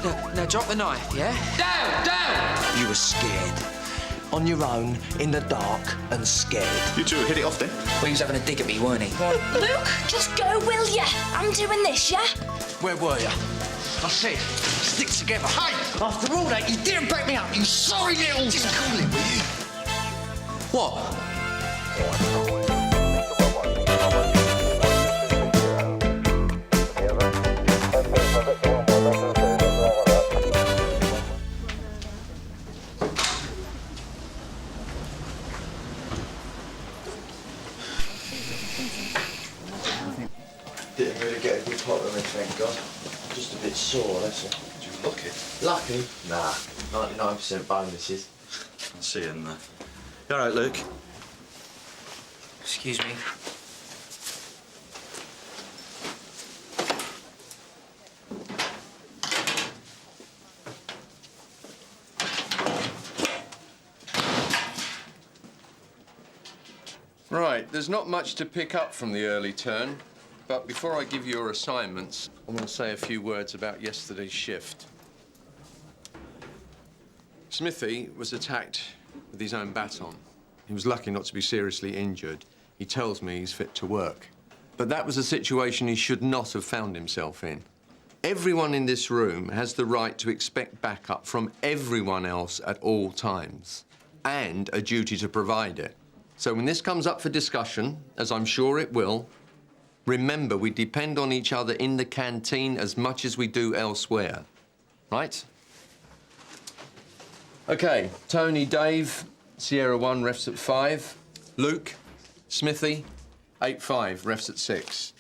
Now drop the knife, yeah? Down! You were scared. On your own, in the dark, and scared. You two hit it off then? Well, he was having a dig at me, weren't he? Luke, just go, will ya? I'm doing this, yeah? Where were you? I said, stick together. Hey! After all that, you didn't back me up, you sorry little... Just call it, will you? What? Didn't really get a good pot of me, thank God. Just a bit sore, that's all. Did you look it? Lucky? Nah, 99% bonuses. I'll see you in there. You all right, Luke? Excuse me. Right, there's not much to pick up from the early turn, but before I give you your assignments, I want to say a few words about yesterday's shift. Smithy was attacked with his own baton. He was lucky not to be seriously injured. He tells me he's fit to work. But that was a situation he should not have found himself in. Everyone in this room has the right to expect backup from everyone else at all times, and a duty to provide it. So when this comes up for discussion, as I'm sure it will, remember we depend on each other in the canteen as much as we do elsewhere. Right? OK, Tony, Dave, Sierra 1, refs at 5. Luke, Smithy, 8-5, refs at 6.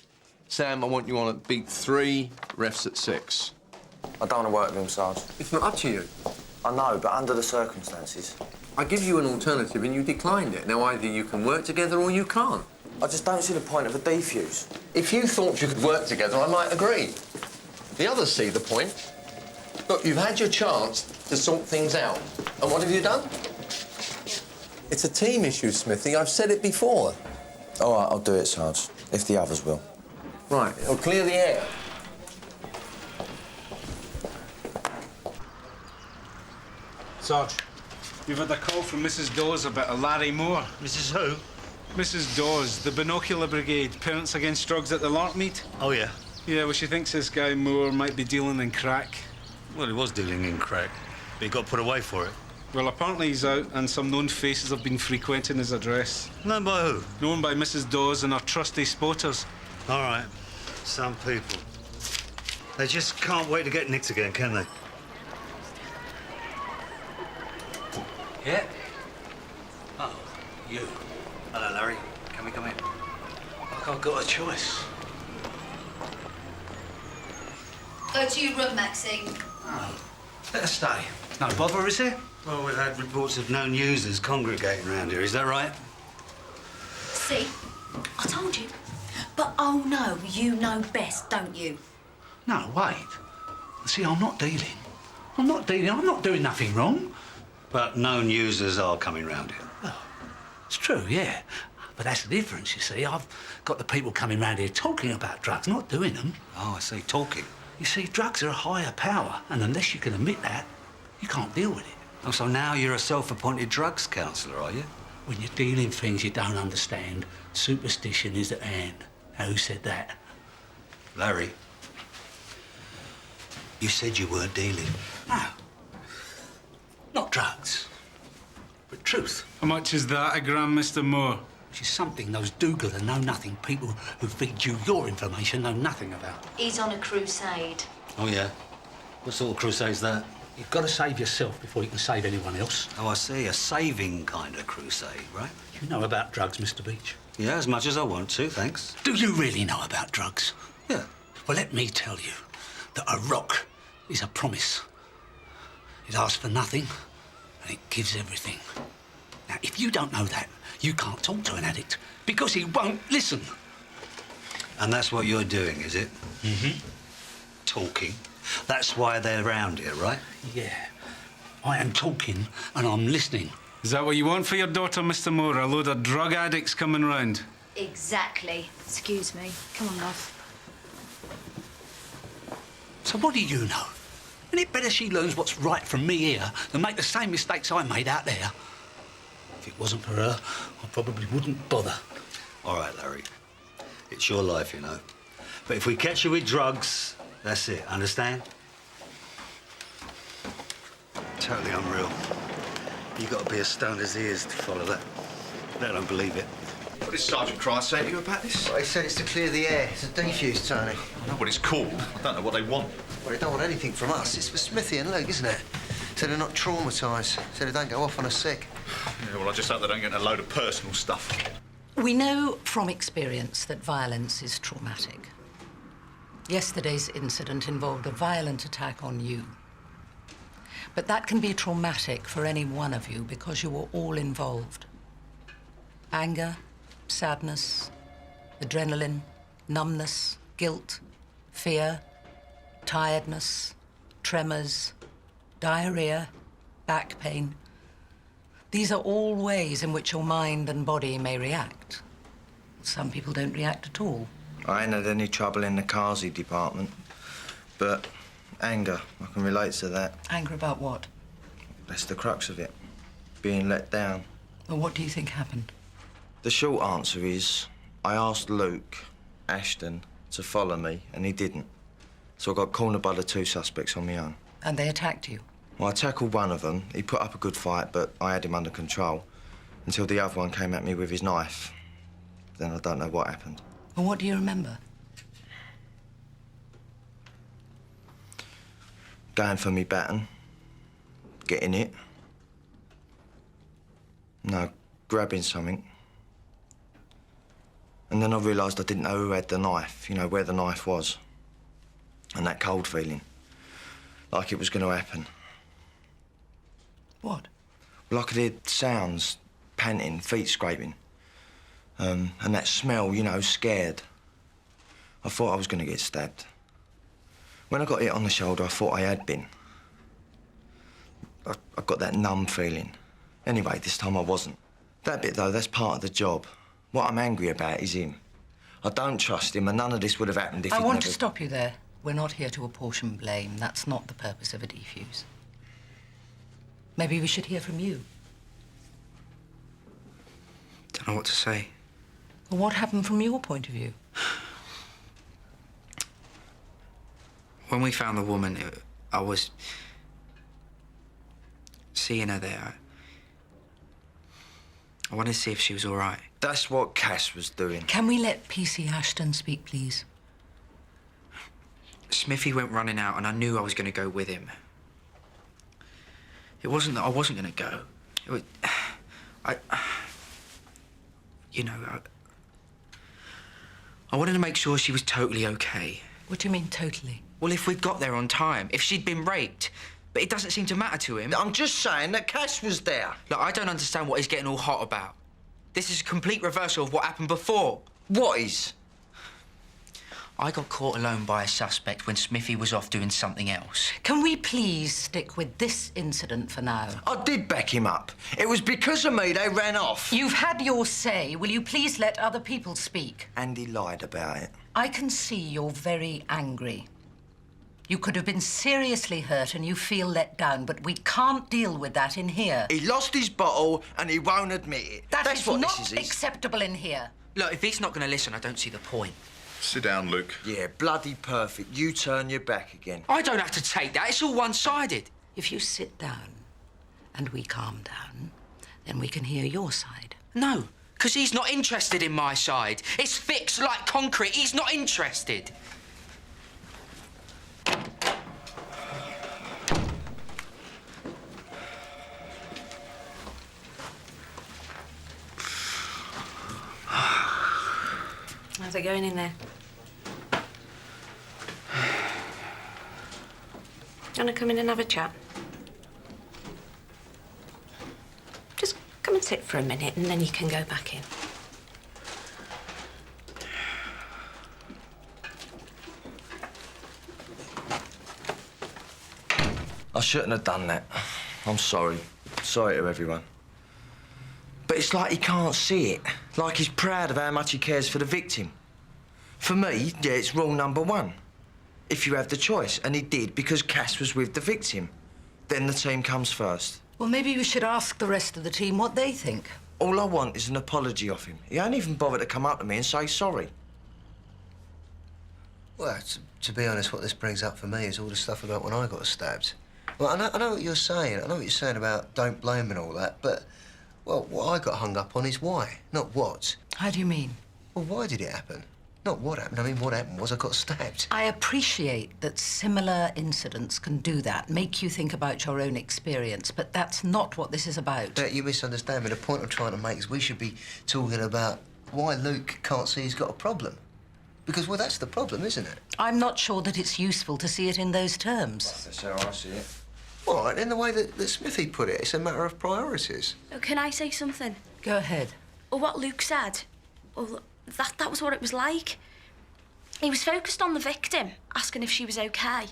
Sam, I want you on at beat 3, refs at 6. I don't want to work with him, Sarge. It's not up to you. I know, but under the circumstances. I give you an alternative and you declined it. Now, either you can work together or you can't. I just don't see the point of a defuse. If you thought you could work together, I might agree. The others see the point. Look, you've had your chance to sort things out. And what have you done? It's a team issue, Smithy. I've said it before. All right, I'll do it, Sarge, if the others will. Right, it'll clear the air. Sarge, you've had a call from Mrs. Dawes about a Larry Moore. Mrs. Who? Mrs. Dawes, the Binocular Brigade, Parents Against Drugs at the Lark meet. Oh, yeah. Yeah, well, she thinks this guy Moore might be dealing in crack. Well, he was dealing in crack, but he got put away for it. Well, apparently he's out, and some known faces have been frequenting his address. Known by who? Known by Mrs. Dawes and her trusty spotters. All right. Some people. They just can't wait to get nicked again, can they? Yeah? Oh, you. Hello, Larry. Can we come in? Like I've got a choice. Go to your room, Maxine. Oh, better stay. No bother, is there? Well, we've had reports of known users congregating around here. Is that right? See? I told you. But, oh, no, you know best, don't you? No, wait. See, I'm not dealing. I'm not doing nothing wrong. But known users are coming round here. Well, it's true, yeah. But that's the difference, you see. I've got the people coming round here talking about drugs, not doing them. Oh, I see, talking. You see, drugs are a higher power, and unless you can admit that, you can't deal with it. Oh, so now you're a self-appointed drugs counsellor, are you? When you're dealing things you don't understand, superstition is at hand. Now, who said that? Larry, you said you weren't dealing. No. Not drugs, but truth. How much is that a gram, Mr. Moore? Which is something those do-gooder, know-nothing people who feed you your information know nothing about. He's on a crusade. Oh, yeah? What sort of crusade's that? You've got to save yourself before you can save anyone else. Oh, I see. A saving kind of crusade, right? You know about drugs, Mr. Beech? Yeah, as much as I want to, thanks. Do you really know about drugs? Yeah. Well, let me tell you that a rock is a promise. It asks for nothing, and it gives everything. Now, if you don't know that, you can't talk to an addict, because he won't listen. And that's what you're doing, is it? Mm-hmm. Talking. That's why they're around here, right? Yeah. I am talking, and I'm listening. Is that what you want for your daughter, Mr. Moore? A load of drug addicts coming round? Exactly. Excuse me. Come on, love. So what do you know? And it better she learns what's right from me here than make the same mistakes I made out there. If it wasn't for her, I probably wouldn't bother. All right, Larry. It's your life, you know. But if we catch you with drugs, that's it, understand? Totally unreal. You've got to be as stoned as he is to follow that. They don't believe it. What did Sergeant Christ say to you about this? Well, he said it's to clear the air. It's a defuse, Tony. I know what it's called. I don't know what they want. Well, they don't want anything from us. It's for Smithy and Luke, isn't it? So they're not traumatised. So they don't go off on a sick. Yeah, well, I just hope they don't get a load of personal stuff. We know from experience that violence is traumatic. Yesterday's incident involved a violent attack on you. But that can be traumatic for any one of you because you were all involved. Anger, sadness, adrenaline, numbness, guilt, fear, tiredness, tremors, diarrhea, back pain. These are all ways in which your mind and body may react. Some people don't react at all. I ain't had any trouble in the Kazi department, but anger, I can relate to that. Anger about what? That's the crux of it, being let down. Well, what do you think happened? The short answer is, I asked Luke, Ashton, to follow me, and he didn't. So I got cornered by the two suspects on my own. And they attacked you? Well, I tackled one of them. He put up a good fight, but I had him under control until the other one came at me with his knife. Then I don't know what happened. Well, what do you remember? Going for me baton, getting it. No, grabbing something. And then I realised I didn't know who had the knife, you know, where the knife was. And that cold feeling, like it was going to happen. What? Well, I could hear sounds, panting, feet scraping. And that smell, you know, scared. I thought I was going to get stabbed. When I got hit on the shoulder, I thought I had been. I got that numb feeling. Anyway, this time I wasn't. That bit, though, that's part of the job. What I'm angry about is him. I don't trust him, and none of this would have happened if he'd I want never... to stop you there. We're not here to apportion blame. That's not the purpose of a defuse. Maybe we should hear from you. Don't know what to say. Well, what happened from your point of view? When we found the woman, I was seeing her there. I wanted to see if she was all right. That's what Cass was doing. Can we let PC Ashton speak, please? Smithy went running out, and I knew I was going to go with him. It wasn't that I wasn't going to go. It was... I wanted to make sure she was totally okay. What do you mean, totally? Well, if we'd got there on time, if she'd been raped. But it doesn't seem to matter to him. I'm just saying that Cass was there. Look, I don't understand what he's getting all hot about. This is a complete reversal of what happened before. What is? I got caught alone by a suspect when Smithy was off doing something else. Can we please stick with this incident for now? I did back him up. It was because of me they ran off. You've had your say. Will you please let other people speak? And he lied about it. I can see you're very angry. You could have been seriously hurt and you feel let down, but we can't deal with that in here. He lost his bottle and he won't admit it. That's what not this is. acceptable in here. Look, if he's not going to listen, I don't see the point. Sit down, Luke. Yeah, bloody perfect. You turn your back again. I don't have to take that. It's all one-sided. If you sit down and we calm down, then we can hear your side. No, because he's not interested in my side. It's fixed like concrete. He's not interested. How's it going in there? Do you want to come in and have a chat? Just come and sit for a minute and then you can go back in. I shouldn't have done that. I'm sorry. Sorry to everyone. But it's like he can't see it. Like he's proud of how much he cares for the victim. For me, yeah, it's rule number one. if you have the choice. And he did because Cass was with the victim. Then the team comes first. Well, maybe we should ask the rest of the team what they think. All I want is an apology off him. He ain't even bothered to come up to me and say sorry. Well, to be honest, what this brings up for me is all the stuff about when I got stabbed. Well, I know what you're saying. I know what you're saying about don't blame and all that, but, well, what I got hung up on is why, not what. How do you mean? Well, why did it happen? Not what happened. I mean, what happened was I got stabbed. I appreciate that similar incidents can do that, make you think about your own experience, but that's not what this is about. You misunderstand me. The point I'm trying to make is we should be talking about why Luke can't see he's got a problem. Because, well, that's the problem, isn't it? I'm not sure that it's useful to see it in those terms. That's how I see it. All right, in the way that Smithy put it, it's a matter of priorities. Oh, can I say something? Go ahead. Well, what Luke said, well, that was what it was like. He was focused on the victim, asking if she was OK.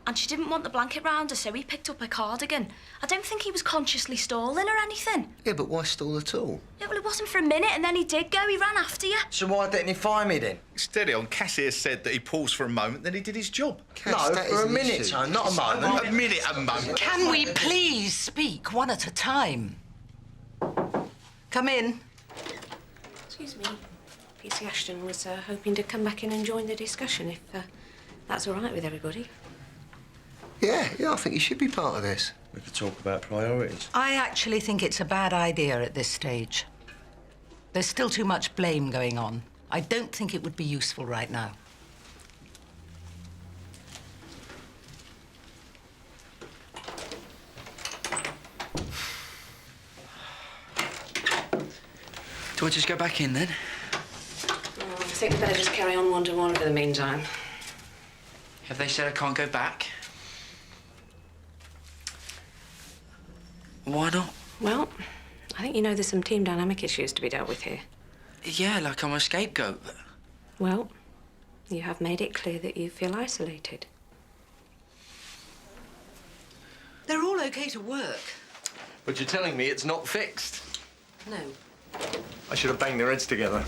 And she didn't want the blanket round her, so he picked up her cardigan. I don't think he was consciously stalling or anything. Yeah, but why stall at all? Yeah, well, it wasn't for a minute, and then he did go. He ran after you. So why didn't he fire me then? Steady on. Cassie has said that he paused for a moment, then he did his job. Cass, no, for a minute, son, not a moment. A minute, a moment. Can we please speak one at a time? Come in. Excuse me. PC Ashton was hoping to come back in and join the discussion, if that's all right with everybody. Yeah, I think you should be part of this. We could talk about priorities. I actually think it's a bad idea at this stage. There's still too much blame going on. I don't think it would be useful right now. Do I just go back in then? I think we better just carry on one-to-one for the meantime. Have they said I can't go back? Why not? Well, I think you know there's some team dynamic issues to be dealt with here. Yeah, like I'm a scapegoat. Well, you have made it clear that you feel isolated. They're all OK to work. But you're telling me it's not fixed? No. I should have banged their heads together.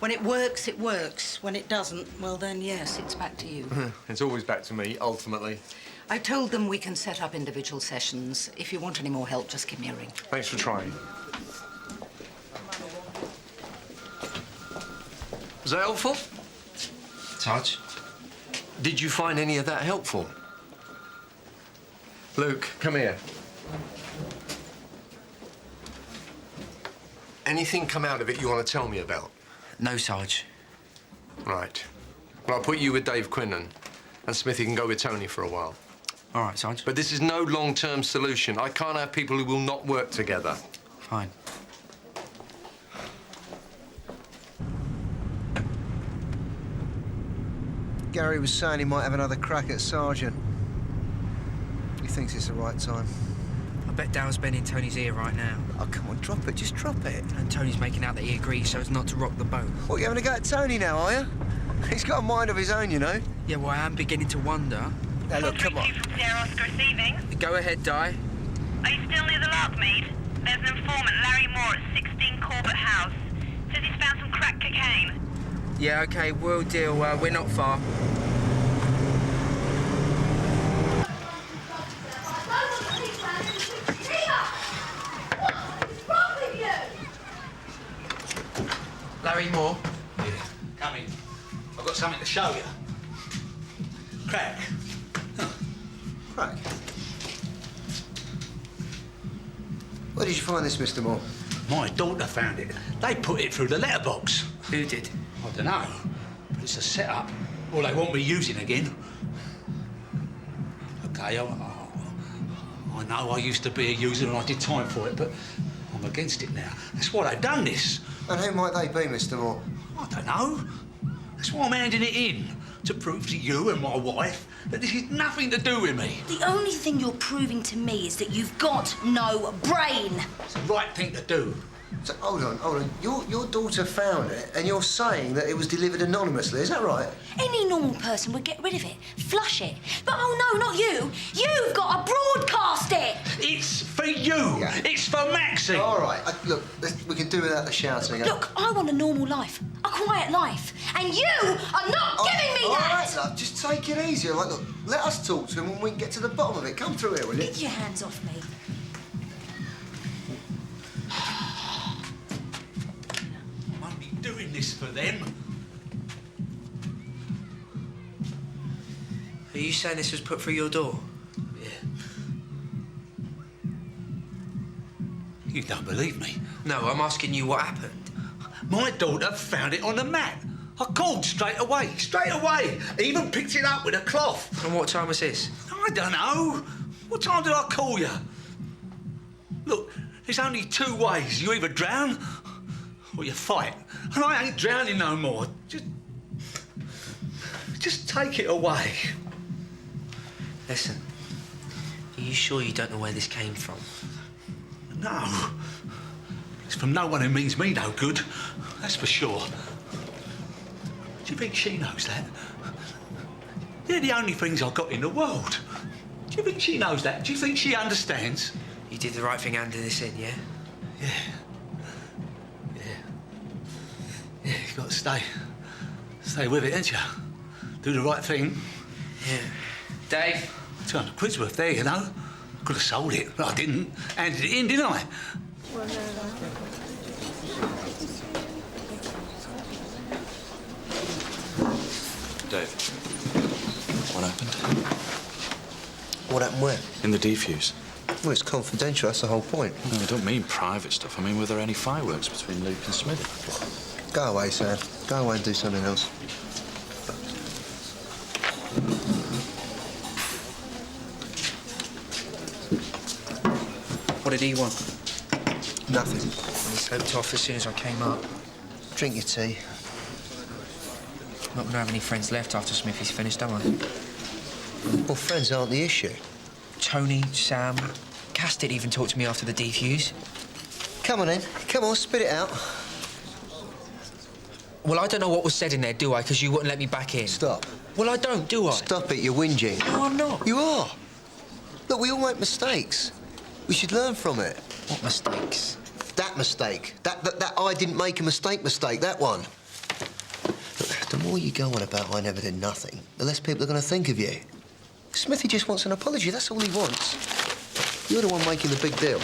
When it works, it works. When it doesn't, well, then, yes, it's back to you. It's always back to me, ultimately. I told them we can set up individual sessions. If you want any more help, just give me a ring. Thanks for trying. Was that helpful? Touch. Did you find any of that helpful? Luke, come here. Anything come out of it you want to tell me about? No, Sarge. Right. Well, I'll put you with Dave Quinlan, and Smithy can go with Tony for a while. All right, Sarge. But this is no long-term solution. I can't have people who will not work together. Fine. Gary was saying he might have another crack at Sergeant. He thinks it's the right time. I bet Dale's bending Tony's ear right now. Oh, come on, drop it. Just drop it. And Tony's making out that he agrees so as not to rock the boat. What, you having a go at Tony now, are you? He's got a mind of his own, you know. Yeah, well, I am beginning to wonder. Now, look, come on. From Sierra Oscar receiving. Go ahead, Di. Are you still near the Larkmead? There's an informant, Larry Moore, at 16 Corbett House. Says he's found some crack cocaine. Yeah, OK, we'll deal. We're not far. Larry Moore? Yeah, come in. I've got something to show you. Crack. Huh. Crack? Where did you find this, Mr. Moore? My daughter found it. They put it through the letterbox. Who did? I don't know, but it's a setup. All they want me using again. OK, I know I used to be a user and I did time for it, but I'm against it now. That's why they've done this. And who might they be, Mr. Moore? I don't know. That's why I'm handing it in, to prove to you and my wife that this has nothing to do with me. The only thing you're proving to me is that you've got no brain. It's the right thing to do. So, hold on. Your daughter found it, and you're saying that it was delivered anonymously, is that right? Any normal person would get rid of it, flush it. But oh no, not you. You've got to broadcast it. It's for you. Yeah. It's for Maxie. All right, look, we can do without the shouting. Look, I want a normal life, a quiet life, and you are not giving me that. All right, love, just take it easy. Like, look, let us talk to him and we can get to the bottom of it. Come through here, will you? Get your hands off me. Doing this for them. Are you saying this was put through your door? Yeah. You don't believe me? No, I'm asking you what happened. My daughter found it on the mat. I called straight away. Even picked it up with a cloth. And what time was this? I don't know. What time did I call you? Look, there's only two ways. You either drown or you fight. And I ain't drowning no more. Just take it away. Listen, are you sure you don't know where this came from? No. It's from no one who means me no good. That's for sure. Do you think she knows that? They're the only things I've got in the world. Do you think she knows that? Do you think she understands? You did the right thing handing this in, yeah? Yeah. Yeah, you've got to stay with it, ain't you? Do the right thing. Yeah. Dave? 200 quid's worth there, you know. Could have sold it, but I didn't. Handed it in, didn't I? Dave, what happened? What happened where? In the defuse. Well, it's confidential, that's the whole point. No, I don't mean private stuff. I mean, were there any fireworks between Luke and Smithy? Go away, Sam. Go away and do something else. What did he want? Nothing. He slipped off as soon as I came up. Drink your tea. Not gonna have any friends left after Smithy's finished, am I? Well, friends aren't the issue. Tony, Sam, Cass didn't even talk to me after the defuse. Come on, then. Come on, spit it out. Well, I don't know what was said in there, do I? Because you wouldn't let me back in. Stop. Well, I don't, do I? Stop it, you're whinging. No, I'm not. You are. Look, we all make mistakes. We should learn from it. What mistakes? That mistake. That I didn't make a mistake, that one. Look, the more you go on about I never did nothing, the less people are going to think of you. Smithy just wants an apology, that's all he wants. You're the one making the big deal.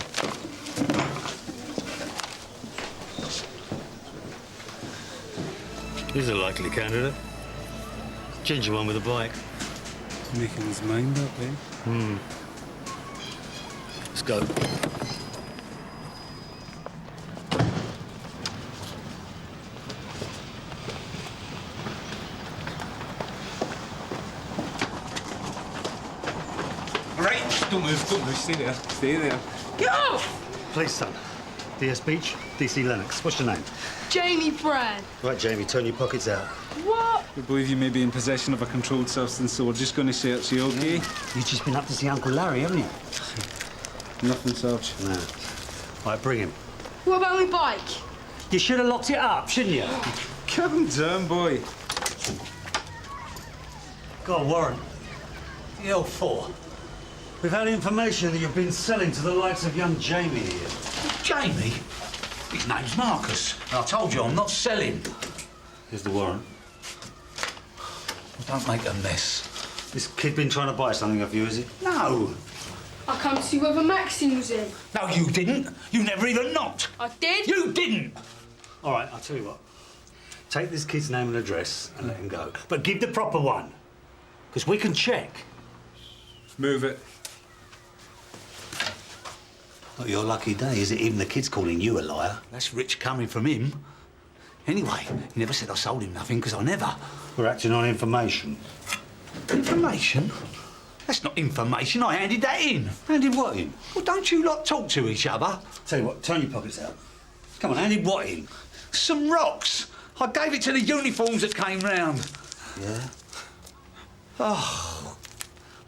He's a likely candidate. Ginger one with a bike. Making his mind up, eh? Let's go. Right, don't move, stay there. Get off! Please, son. DS Beech, DC Lennox. What's your name? Jamie Brad. Right, Jamie, turn your pockets out. What? We believe you may be in possession of a controlled substance, so we're just going to search you, OK? You've just been up to see Uncle Larry, haven't you? Nothing, Sarge. No. Right, bring him. What about my bike? You should have locked it up, shouldn't you? Calm down, boy. Got a warrant. The L4. We've had information that you've been selling to the likes of young Jamie here. Jamie? His name's Marcus. I told you I'm not selling. Here's the warrant. Don't make a mess. This kid been trying to buy something of you, is he? No. I come to see whether Maxine was in. No, you didn't. You never even knocked. I did. You didn't. All right, I'll tell you what. Take this kid's name and address and let him go. But give the proper one. Because we can check. Move it. Not your lucky day, is it? Even the kid's calling you a liar. That's rich coming from him. Anyway, he never said I sold him nothing, because I never. We're acting on information. Information? That's not information. I handed that in. Handed what in? Well, don't you lot talk to each other? Tell you what, turn your pockets out. Come on, handed what in? Some rocks. I gave it to the uniforms that came round. Yeah? Oh,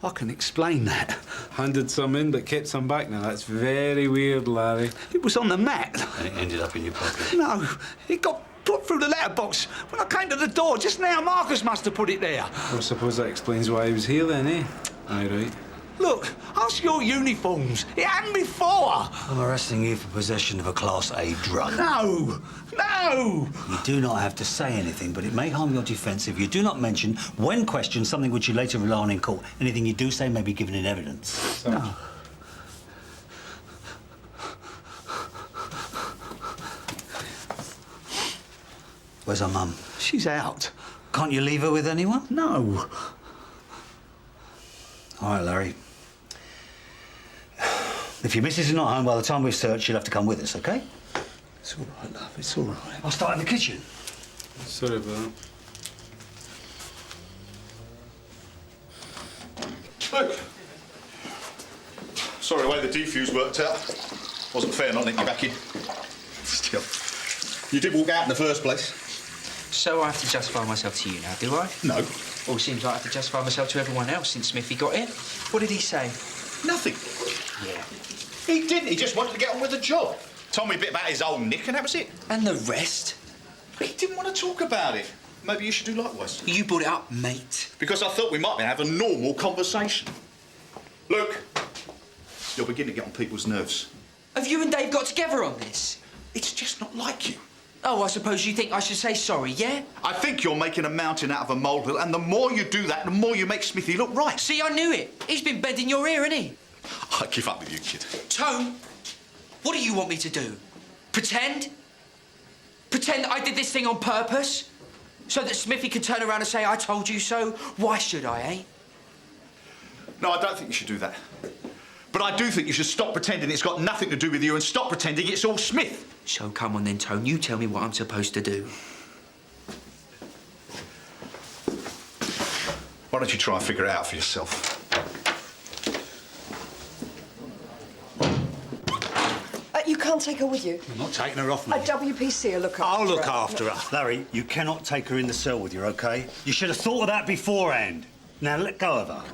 I can explain that. Handed some in, but kept some back now. That's very weird, Larry. It was on the mat. And it ended up in your pocket? No, it got put through the letterbox when I came to the door just now. Marcus must have put it there. Well, I suppose that explains why he was here then, eh? Aye, right. Look, ask your uniforms. It happened before. I'm arresting you for possession of a Class A drug. No! No! You do not have to say anything, but it may harm your defence if you do not mention, when questioned, something which you later rely on in court. Anything you do say may be given in evidence. No. Where's her mum? She's out. Can't you leave her with anyone? No. All right, Larry. If your missus is not home by the time we've searched, you'll have to come with us, OK? It's all right, love. It's all right. I'll start in the kitchen. Sorry about that. Look. Sorry, the way the defuse worked out. Wasn't fair not letting you back in. Still. You did walk out in the first place. So I have to justify myself to you now, do I? No. Well, it seems like I have to justify myself to everyone else since Smithy got here. What did he say? Nothing. Yeah. He didn't. He just wanted to get on with the job. Told me a bit about his old Nick, and that was it. And the rest? He didn't want to talk about it. Maybe you should do likewise. You brought it up, mate. Because I thought we might have a normal conversation. Luke, you're beginning to get on people's nerves. Have you and Dave got together on this? It's just not like you. Oh, I suppose you think I should say sorry, yeah? I think you're making a mountain out of a molehill, and the more you do that, the more you make Smithy look right. See, I knew it. He's been bending your ear, hasn't he? I give up with you, kid. Tone, what do you want me to do? Pretend? Pretend I did this thing on purpose? So that Smithy can turn around and say, I told you so? Why should I, eh? No, I don't think you should do that. But I do think you should stop pretending it's got nothing to do with you and stop pretending it's all Smith. So come on then, Tone, you tell me what I'm supposed to do. Why don't you try and figure it out for yourself? You can't take her with you. I'm not taking her off me. A WPC will look after her. I'll look after her. Larry, you cannot take her in the cell with you, OK? You should have thought of that beforehand. Now, let go of her.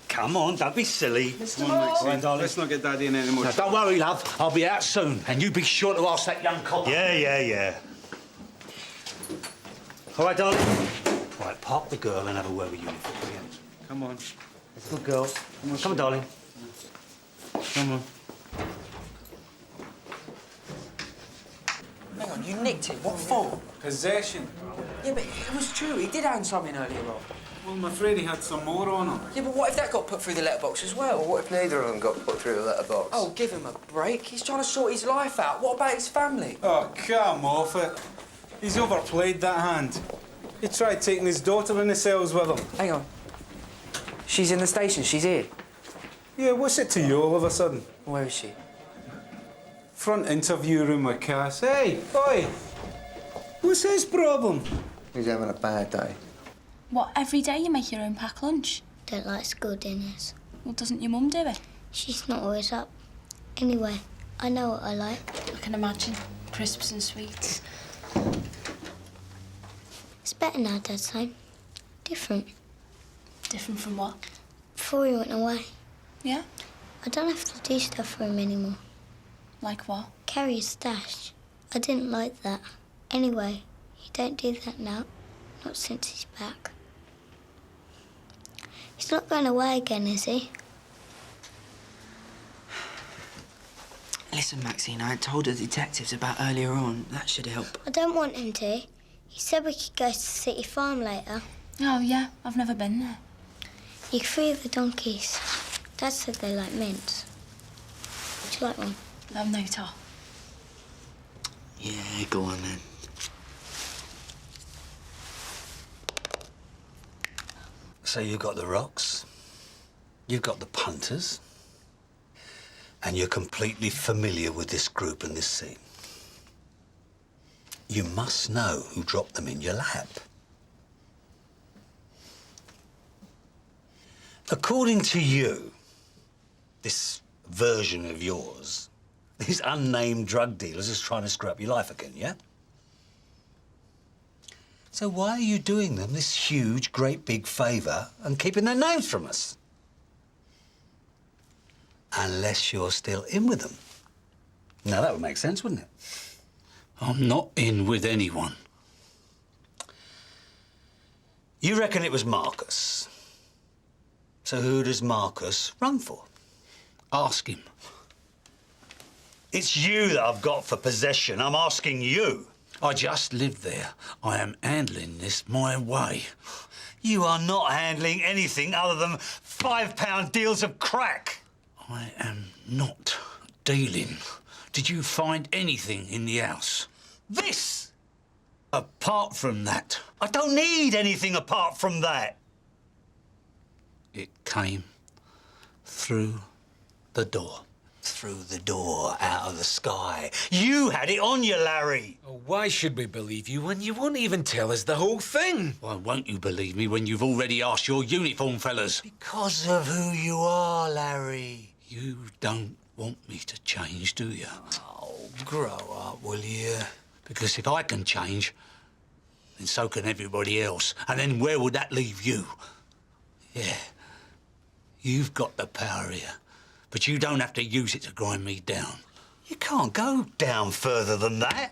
Come on, don't be silly. Mr. Moore. All right, darling. Let's not get Daddy in any more. Now, don't worry, love. I'll be out soon. And you be sure to ask that young copper. Yeah. All right, darling. All right, park the girl and have a word with uniform. Yeah. Come on. Good girl. Come on, darling. Come on. Hang on, you nicked it. What for? Possession. Yeah, but it was true. He did own something earlier on. Well, I'm afraid he had some more on him. Yeah, but what if that got put through the letterbox as well? Well, what if neither of them got put through the letterbox? Oh, give him a break. He's trying to sort his life out. What about his family? Oh, come off it. He's overplayed that hand. He tried taking his daughter in the cells with him. Hang on. She's in the station. She's here. Yeah, what's it to you all of a sudden? Where is she? Front interview room with Cass. Hey, boy. What's his problem? He's having a bad day. What, every day you make your own packed lunch? Don't like school dinners. Well, doesn't your mum do it? She's not always up. Anyway, I know what I like. I can imagine. Crisps and sweets. It's better now, Dad's home. Different. Different from what? Before he went away, Yeah? I don't have to do stuff for him anymore. Like what? Carry his stash. I didn't like that. Anyway, he don't do that now. Not since he's back. He's not going away again, is he? Listen, Maxine, I told the detectives about earlier on. That should help. I don't want him to. He said we could go to the city farm later. Oh, yeah. I've never been there. You could free the donkeys. Dad said they like mints. Would you like one? No, Tar. Yeah, go on then. So you've got the rocks, you've got the punters, and you're completely familiar with this group and this scene. You must know who dropped them in your lap. According to you, this version of yours, these unnamed drug dealers are trying to screw up your life again, yeah? So why are you doing them this huge, great big favour and keeping their names from us? Unless you're still in with them. Now, that would make sense, wouldn't it? I'm not in with anyone. You reckon it was Marcus? So who does Marcus run for? Ask him. It's you that I've got for possession. I'm asking you. I just live there. I am handling this my way. You are not handling anything other than £5 deals of crack. I am not dealing. Did you find anything in the house? This! Apart from that. I don't need anything apart from that. It came through the door. Through the door, out of the sky. You had it on you, Larry. Oh, why should we believe you when you won't even tell us the whole thing? Why won't you believe me when you've already asked your uniform fellas? Because of who you are, Larry. You don't want me to change, do you? Oh, grow up, will you? Because if I can change, then so can everybody else. And then where would that leave you? Yeah, you've got the power here. But you don't have to use it to grind me down. You can't go down further than that.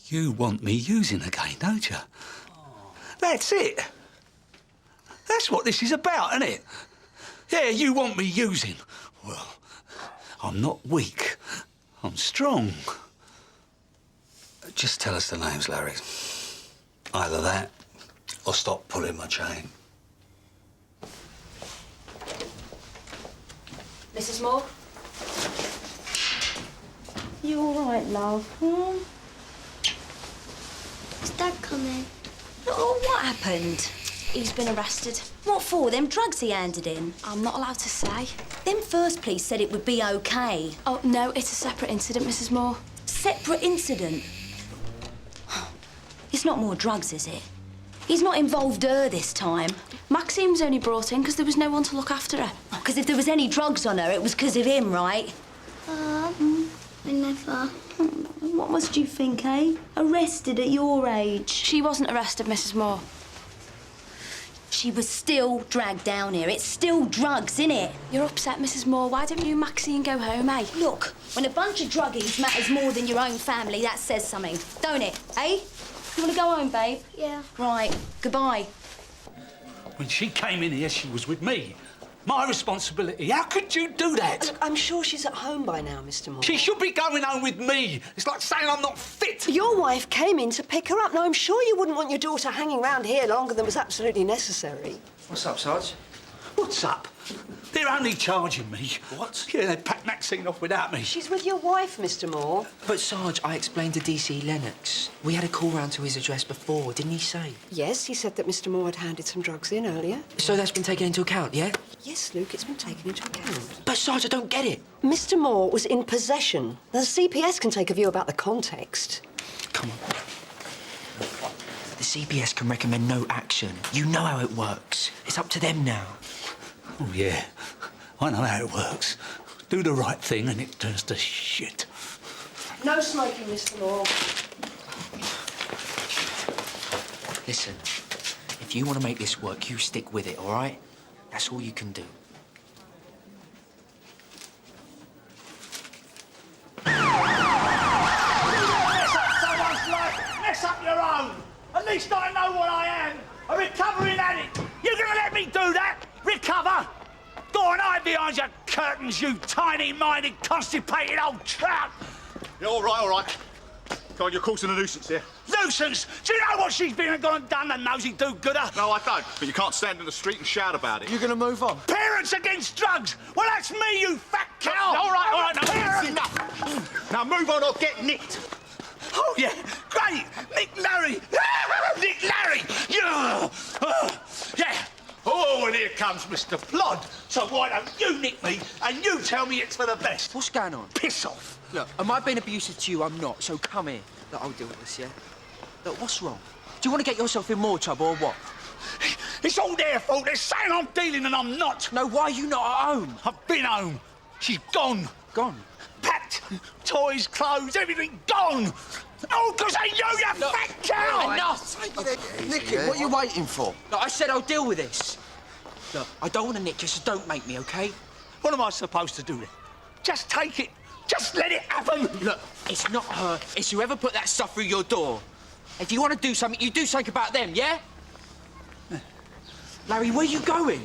You want me using again, don't you? That's it. That's what this is about, isn't it? Yeah, you want me using. Well, I'm not weak. I'm strong. Just tell us the names, Larry. Either that, or stop pulling my chain. Mrs. Moore? You all right, love? Is Dad coming? Oh, what happened? He's been arrested. What for? Them drugs he handed in? I'm not allowed to say. Them first police said it would be OK. Oh, no, it's a separate incident, Mrs. Moore. Separate incident? It's not more drugs, is it? He's not involved her this time. Maxine's only brought in because there was no one to look after her. Because if there was any drugs on her, it was because of him, right? I never. What must you think, eh? Arrested at your age. She wasn't arrested, Mrs. Moore. She was still dragged down here. It's still drugs, innit? You're upset, Mrs. Moore. Why don't you and Maxine go home, eh? Look, when a bunch of druggies matters more than your own family, that says something, don't it, eh? You want to go home, babe? Yeah. Right, goodbye. When she came in here, she was with me. My responsibility. How could you do that? Look, I'm sure she's at home by now, Mr. Moore. She should be going home with me. It's like saying I'm not fit. Your wife came in to pick her up. Now, I'm sure you wouldn't want your daughter hanging around here longer than was absolutely necessary. What's up, Sarge? What's up? They're only charging me. What? Yeah, they packed Maxine off without me. She's with your wife, Mr. Moore. But, Sarge, I explained to DC Lennox. We had a call round to his address before, didn't he say? Yes, he said that Mr. Moore had handed some drugs in earlier. So that's been taken into account, yeah? Yes, Luke, it's been taken into account. But, Sarge, I don't get it. Mr. Moore was in possession. Now, the CPS can take a view about the context. Come on. The CPS can recommend no action. You know how it works. It's up to them now. Oh, yeah. I know how it works. Do the right thing and it turns to shit. No smoking, Mr. Moore. Listen, if you want to make this work, you stick with it, all right? That's all you can do. Mess up your own. At least I know what I am. A recovering addict. You gonna let me do that? Recover? Go on, hide behind your curtains, you tiny-minded, constipated old trout. Yeah, all right. God, you're causing a nuisance here. Nuisance? Do you know what she's been and gone and done, the nosy do-gooder? No, I don't. But you can't stand in the street and shout about it. You're gonna move on? Parents against drugs? Well, that's me, you fat cow! All right, now, Parents. that's enough. Now move on or get nicked. Oh, yeah, great! Nick Larry! Nick Larry! Yeah! Yeah! Oh, and here comes Mr. Plod. So why don't you nick me and you tell me it's for the best? What's going on? Piss off. Look, am I being abusive to you? I'm not. So come here. Look, I'll deal with this, yeah? Look, what's wrong? Do you want to get yourself in more trouble or what? It's all their fault. They're saying I'm dealing and I'm not. No, why are you not at home? I've been home. She's gone. Gone? Packed. Toys, clothes, everything gone. Oh, because of you, you fat cow! Enough! Nicky, what are you waiting for? Look, I said I'll deal with this. Look, I don't want to nick you, so don't make me, OK? What am I supposed to do then? Just take it. Just let it happen. Look, it's not her. It's whoever put that stuff through your door. If you want to do something, you do something about them, yeah? Larry, where are you going?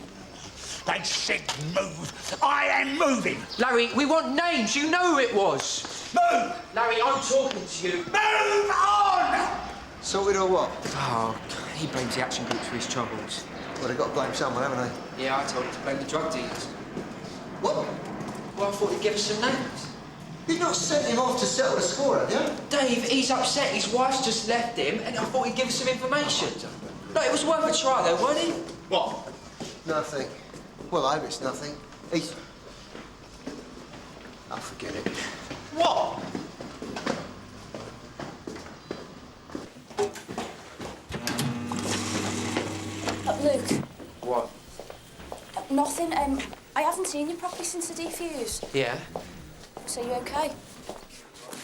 They said move. I am moving. Larry, we want names. You know who it was. Move! Larry, I'm talking to you. Move on! Sorted or what? Oh, he blames the action group for his troubles. Well, they've got to blame someone, haven't they? Yeah, I told him to blame the drug dealers. What? Well, I thought he'd give us some names. You've not sent him off to settle the score, have you? Dave, he's upset. His wife's just left him, and I thought he'd give us some information. No, it was worth a try, though, weren't he? What? Nothing. Well, I hope it's nothing. He's... I'll forget it. What? Luke. What? Nothing. I haven't seen you properly since the defuse. Yeah? So you okay?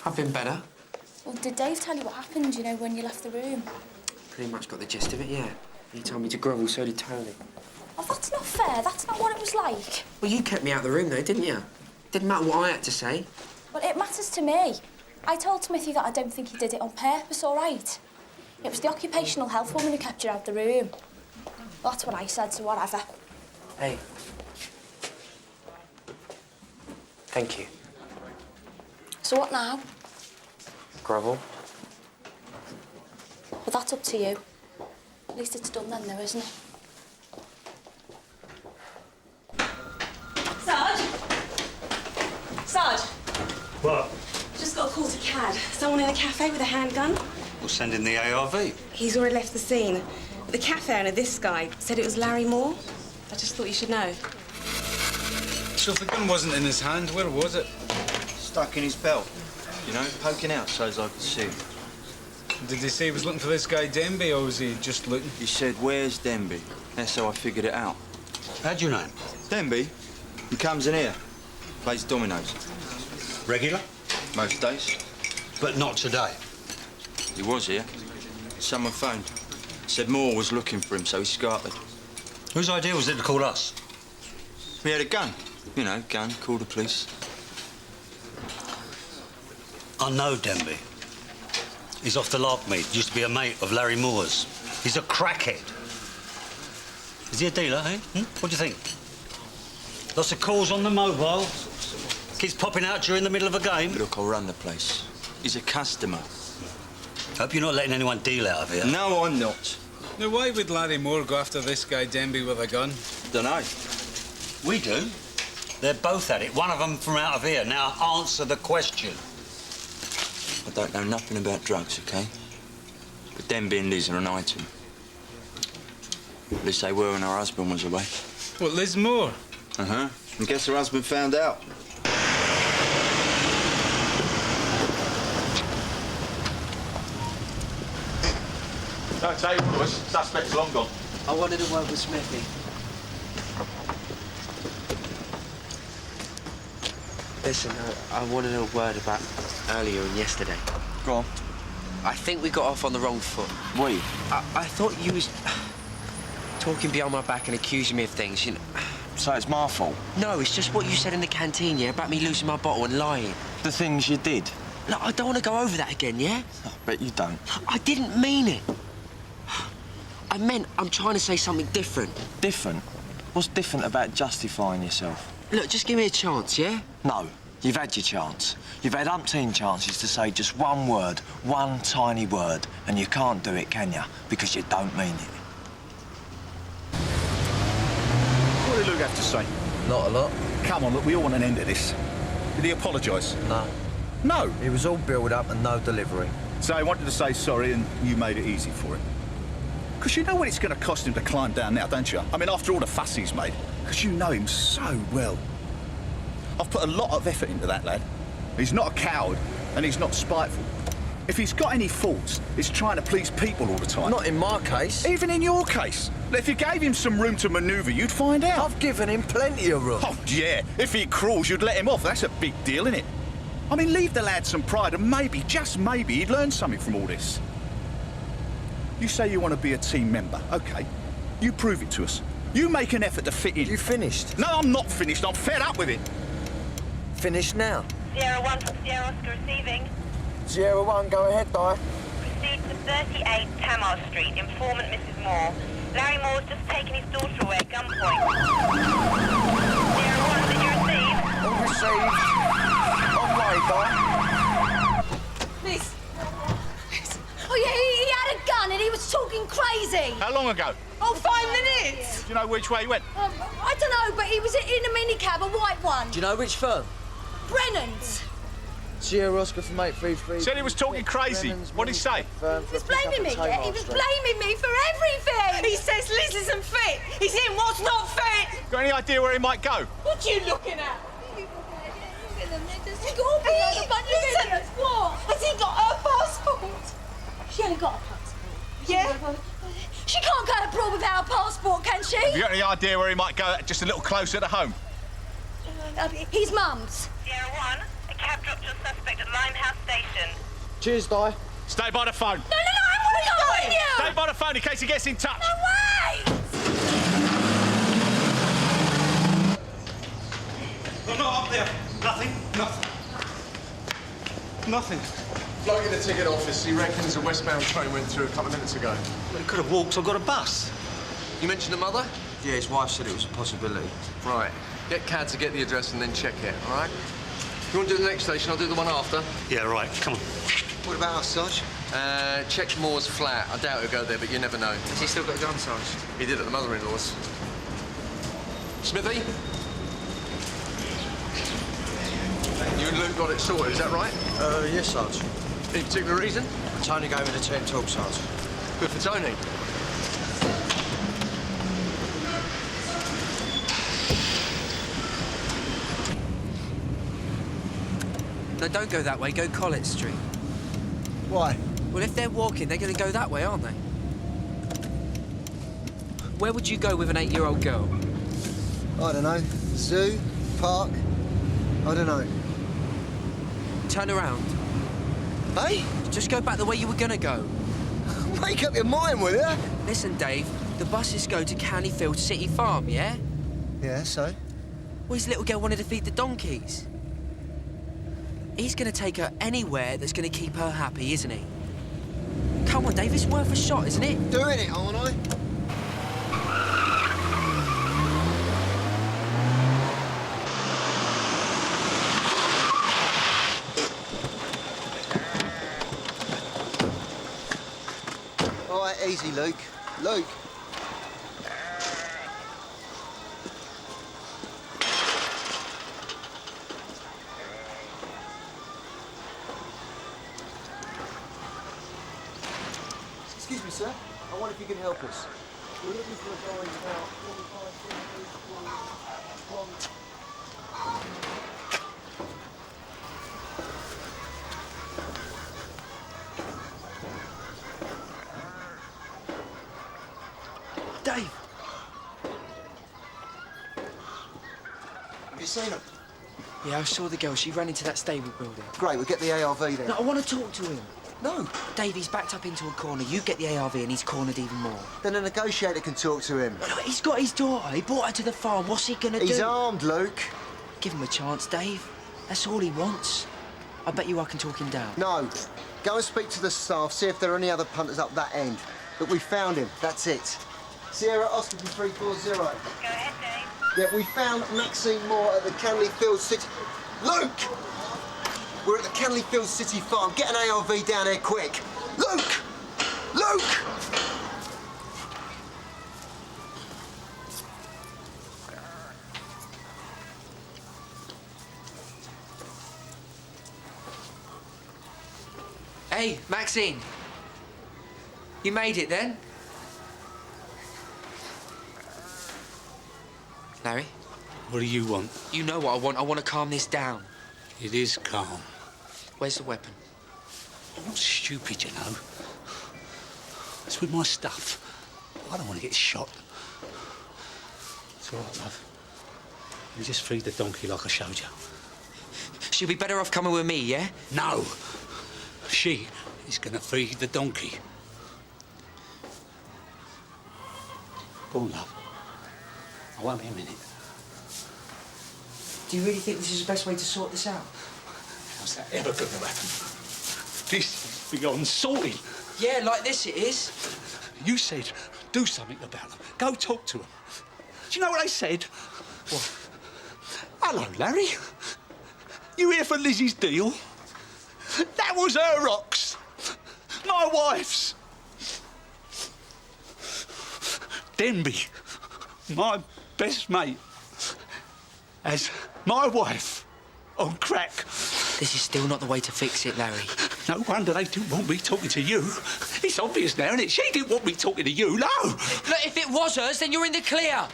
I've been better. Well, did Dave tell you what happened, you know, when you left the room? Pretty much got the gist of it, yeah. He told me to grovel, so did Tony. Oh, that's not fair. That's not what it was like. Well, you kept me out of the room, though, didn't you? Didn't matter what I had to say. Well, it matters to me. I told Smithy that I don't think he did it on purpose, all right? It was the occupational health woman who kept you out of the room. Well, that's what I said, so whatever. Hey. Thank you. So what now? Grovel? Well, that's up to you. At least it's done then, though, isn't it? Sarge? Sarge? What? Just got a call to CAD. Someone in a cafe with a handgun. We'll send in the ARV. He's already left the scene. The cafe owner, this guy, said it was Larry Moore. I just thought you should know. So if the gun wasn't in his hand, where was it? Stuck in his belt. You know, poking out so as I could see. Did he say he was looking for this guy Denby, or was he just looking? He said, "Where's Denby?" That's how I figured it out. How'd you know him? Denby? He comes in here. Plays dominoes. Regular? Most days. But not today. He was here. Someone phoned. Said Moore was looking for him, so he scarpered. Whose idea was it to call us? We had a gun. You know, gun, call the police. I know Denby. He's off the Larkmead. Used to be a mate of Larry Moore's. He's a crackhead. Is he a dealer, eh? What do you think? Lots of calls on the mobile. Keeps popping out during the middle of a game. Look, I'll run the place. He's a customer. Hope you're not letting anyone deal out of here. No, I'm not. Now, why would Larry Moore go after this guy Denby with a gun? Dunno. We do. They're both at it. One of them from out of here. Now, answer the question. I don't know nothing about drugs, OK? But Denby and Liz are an item. At least they were when her husband was away. What, Liz Moore? Uh-huh. And guess her husband found out. No, tell you what, Lewis, suspect's long gone. I wanted to work with Smithy. Listen, I wanted a word about earlier and yesterday. Go on. I think we got off on the wrong foot. We? I thought you was talking behind my back and accusing me of things, you know. So it's my fault? No, it's just what you said in the canteen, yeah, about me losing my bottle and lying. The things you did? No, I don't want to go over that again, yeah? I bet you don't. I didn't mean it. I meant I'm trying to say something different. Different? What's different about justifying yourself? Look, just give me a chance, yeah? No. You've had your chance. You've had umpteen chances to say just one word, one tiny word, and you can't do it, can you? Because you don't mean it. What did Luke have to say? Not a lot. Come on, look, we all want an end to this. Did he apologise? No. No? It was all build-up and no delivery. So he wanted to say sorry and you made it easy for him. Because you know what it's going to cost him to climb down now, don't you? I mean, after all the fuss he's made. Because you know him so well. I've put a lot of effort into that lad. He's not a coward and he's not spiteful. If he's got any faults, it's trying to please people all the time. Not in my case. Even in your case. If you gave him some room to manoeuvre, you'd find out. I've given him plenty of room. Oh, yeah. If he crawls, you'd let him off. That's a big deal, isn't it? I mean, leave the lad some pride and maybe, just maybe, he'd learn something from all this. You say you want to be a team member. OK. You prove it to us. You make an effort to fit in. You finished? No, I'm not finished. I'm fed up with it. Finished now? Sierra 1 from Sierra Oscar receiving. Sierra 1, go ahead, Di. Proceed to 38 Tamar Street. Informant Mrs. Moore. Larry Moore's just taken his daughter away at gunpoint. Sierra 1, did you receive? All received. On way, Di. Liz. Oh, yeah, he had a gun and he was talking crazy. How long ago? Oh, 5 minutes. Do you know which way he went? I don't know, but he was in a minicab, a white one. Do you know which firm? Brennan's. Sierra Oscar from 833. Said he was talking crazy. What did he say? He was blaming me, yeah? He was blaming me for everything. He says Liz isn't fit. He's in what's not fit. Got any idea where he might go? What are you looking at? He got a bunch of idiots. What? Has he got her passport? She only got a passport. Yeah? She can't go abroad without a passport, can she? Have you got any idea where he might go just a little closer to home? His mum's. Sierra 1, a cab dropped your suspect at Limehouse Station. Cheers, Di. Stay by the phone. No, I want to go with you. Stay by the phone in case he gets in touch. No, wait! No, up there. Nothing. Bloke in the ticket office, he reckons a westbound train went through a couple of minutes ago. Well, he could have walked or got a bus. You mentioned the mother? Yeah, his wife said it was a possibility. Right. Get Cad to get the address and then check it, all right? If you want to do the next station, I'll do the one after. Yeah, right. Come on. What about us, Sarge? Check Moore's flat. I doubt he'll go there, but you never know. Has he still got a gun, Sarge? He did at the mother-in-law's. Smithy? You and Luke got it sorted, is that right? Yes, Sarge. Any particular reason? Tony gave me the 10 talk, Sarge. Good for Tony. No, don't go that way. Go Collett Street. Why? Well, if they're walking, they're going to go that way, aren't they? Where would you go with an 8-year-old girl? I don't know. Zoo? Park? I don't know. Turn around. Hey? Just go back the way you were going to go. Make up your mind, will ya? Listen, Dave, the buses go to Canleyfield City Farm, yeah? Yeah, so? Well, his little girl wanted to feed the donkeys. He's going to take her anywhere that's going to keep her happy, isn't he? Come on, Dave, it's worth a shot, isn't it? Doing it, aren't I? All right, easy, Luke. Luke. Excuse me, sir. I wonder if you can help us. We're looking for a guy about 45 Dave! Have you seen him? Yeah, I saw the girl. She ran into that stable building. Great, we'll get the ARV then. No, I want to talk to him. No. Dave, he's backed up into a corner. You get the ARV and he's cornered even more. Then a negotiator can talk to him. No, he's got his daughter. He brought her to the farm. What's he gonna do? He's armed, Luke. Give him a chance, Dave. That's all he wants. I bet you I can talk him down. No. Go and speak to the staff, see if there are any other punters up that end. But we found him. That's it. Sierra Oscar from 340. Go ahead, Dave. Yeah, we found Maxine Moore at the Canleyfield City... Luke! We're at the Canleyfield City Farm. Get an ARV down here quick. Luke! Luke! Hey, Maxine. You made it then? Larry? What do you want? You know what I want. I want to calm this down. It is calm. Where's the weapon? I'm not stupid, you know. It's with my stuff. I don't want to get shot. It's all right, love. You just feed the donkey like I showed you. She'll be better off coming with me, yeah? No. She is going to feed the donkey. Go on, love. I won't be a minute. Do you really think this is the best way to sort this out? How's that ever going to happen? This is beyond sorting. Yeah, like this it is. You said do something about them. Go talk to them. Do you know what they said? What? Hello, Larry. You here for Lizzie's deal? That was her rocks. My wife's. Denby, my best mate, as my wife on crack. This is still not the way to fix it, Larry. No wonder they didn't want me talking to you. It's obvious now, isn't it? She didn't want me talking to you, no. Look, if it was hers, then you're in the clear.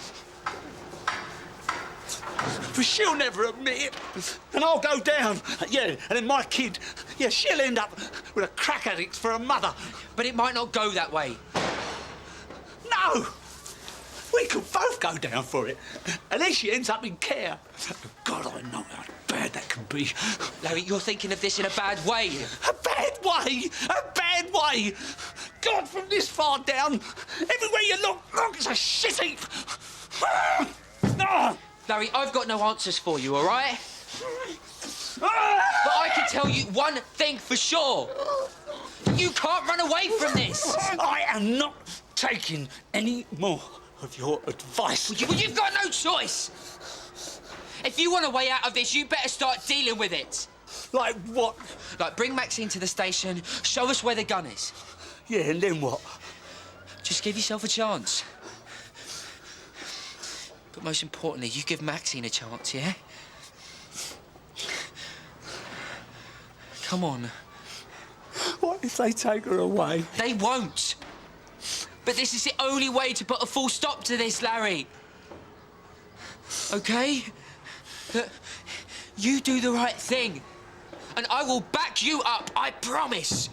But she'll never admit it. And I'll go down. Yeah, and then my kid, yeah, she'll end up with a crack addict for a mother. But it might not go that way. No! We could both go down for it. And then she ends up in care. God, I know how bad that can be. Larry, you're thinking of this in a bad way. A bad way? A bad way? God, from this far down, everywhere you look, it's a shit heap. Larry, I've got no answers for you, all right? But I can tell you one thing for sure. You can't run away from this. I am not taking any more of your advice. Well, you've got no choice. If you want a way out of this, you better start dealing with it. Like what? Like, bring Maxine to the station, show us where the gun is. Yeah, and then what? Just give yourself a chance. But most importantly, you give Maxine a chance, yeah? Come on. What if they take her away? They won't. But this is the only way to put a full stop to this, Larry. OK? Look, you do the right thing. And I will back you up, I promise.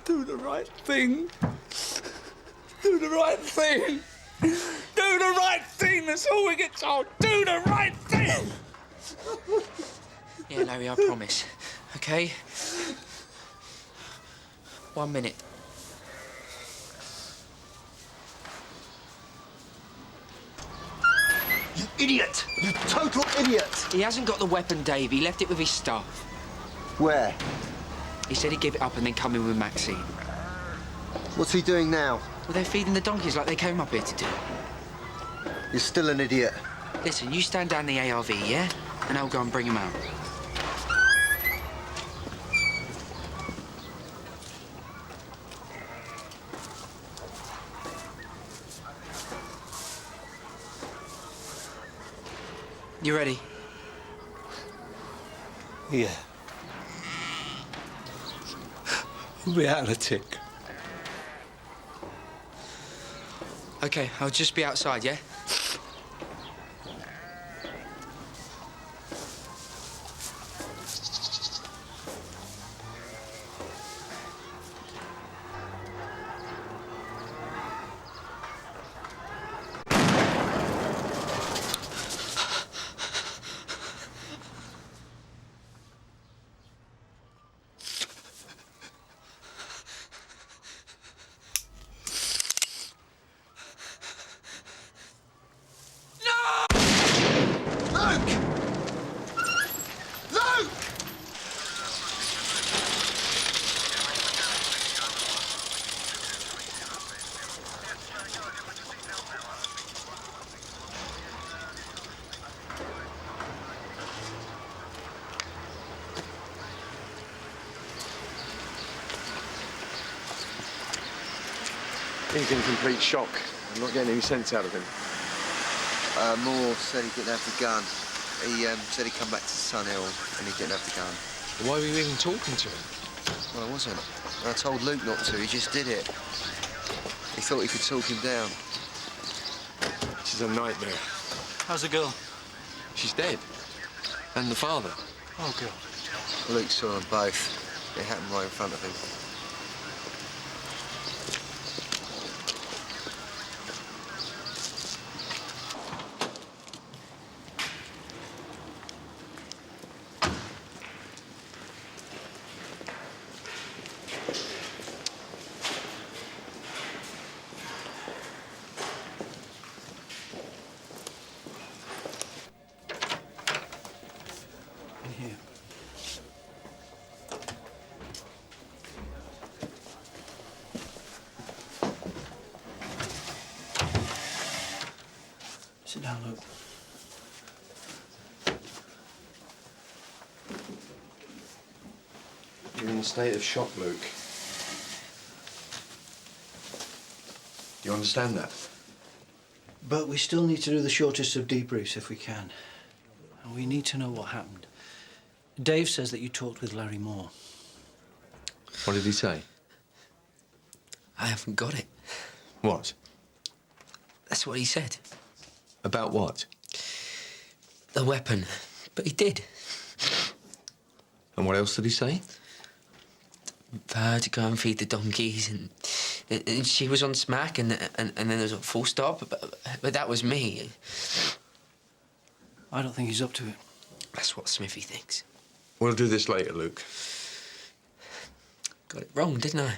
Do the right thing. Do the right thing. Do the right thing, that's all we get told. Do the right thing! Yeah, Larry, I promise. OK? 1 minute. You idiot! You total idiot! He hasn't got the weapon, Dave. He left it with his staff. Where? He said he'd give it up and then come in with Maxine. What's he doing now? Well, they're feeding the donkeys like they came up here to do. You're still an idiot. Listen, you stand down the ARV, yeah? And I'll go and bring him out. You ready? Yeah. We'll be out of the tick. OK, I'll just be outside, yeah? He's in complete shock. I'm not getting any sense out of him. Moore said he didn't have the gun. He said he'd come back to Sun Hill and he didn't have the gun. Why were you even talking to him? Well, I wasn't. I told Luke not to. He just did it. He thought he could talk him down. This is a nightmare. How's the girl? She's dead. And the father. Oh, God. Luke saw them both. It happened right in front of him. Sit down, Luke. You're in a state of shock, Luke. You understand that? But we still need to do the shortest of debriefs if we can. And we need to know what happened. Dave says that you talked with Larry Moore. What did he say? I haven't got it. What? That's what he said. About what? The weapon. But he did. And what else did he say? For her to go and feed the donkeys, and she was on smack, and then there was a full stop, but that was me. I don't think he's up to it. That's what Smithy thinks. We'll do this later, Luke. Got it wrong, didn't I?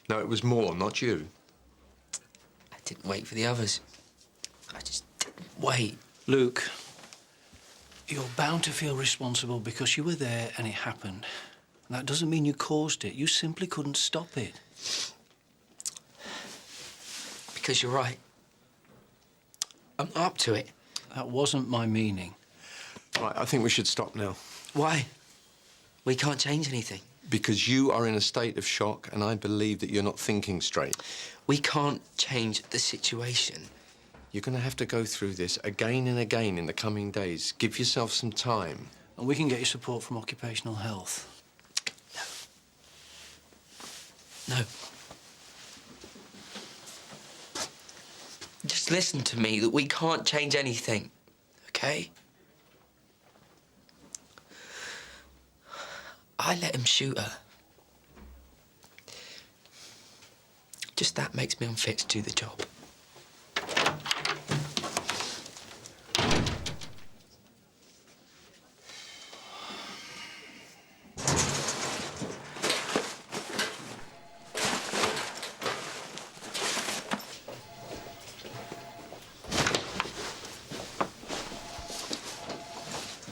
No, it was Moore, not you. I didn't wait for the others. I just didn't wait. Luke, you're bound to feel responsible because you were there and it happened. That doesn't mean you caused it. You simply couldn't stop it. Because you're right. I'm not up to it. That wasn't my meaning. Right, I think we should stop now. Why? We can't change anything. Because you are in a state of shock, and I believe that you're not thinking straight. We can't change the situation. You're going to have to go through this again and again in the coming days. Give yourself some time. And we can get you support from occupational health. No. Just listen to me, that we can't change anything, okay? I let him shoot her. Just that makes me unfit to do the job.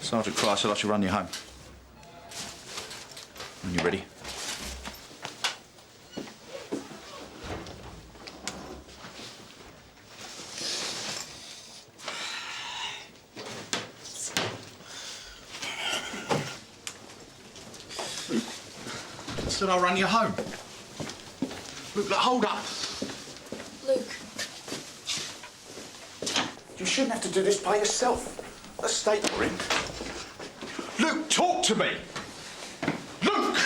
Sergeant Cry said I should run you home. When you're ready. Said I'll run you home. Luke, hold up. Luke. You shouldn't have to do this by yourself. The state you're in. Luke, talk to me! Luke!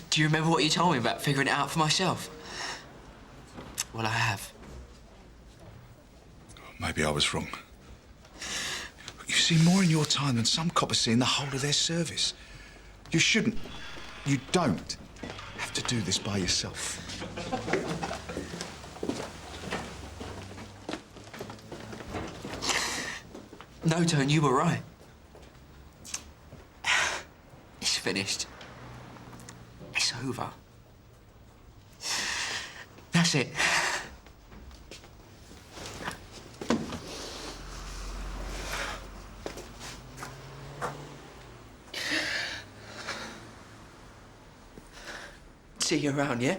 Do you remember what you told me about figuring it out for myself? Well, I have. Maybe I was wrong. You've seen more in your time than some coppers see in the whole of their service. You shouldn't, you don't have to do this by yourself. No, Tone, you were right. It's finished. It's over. That's it. See you around, yeah?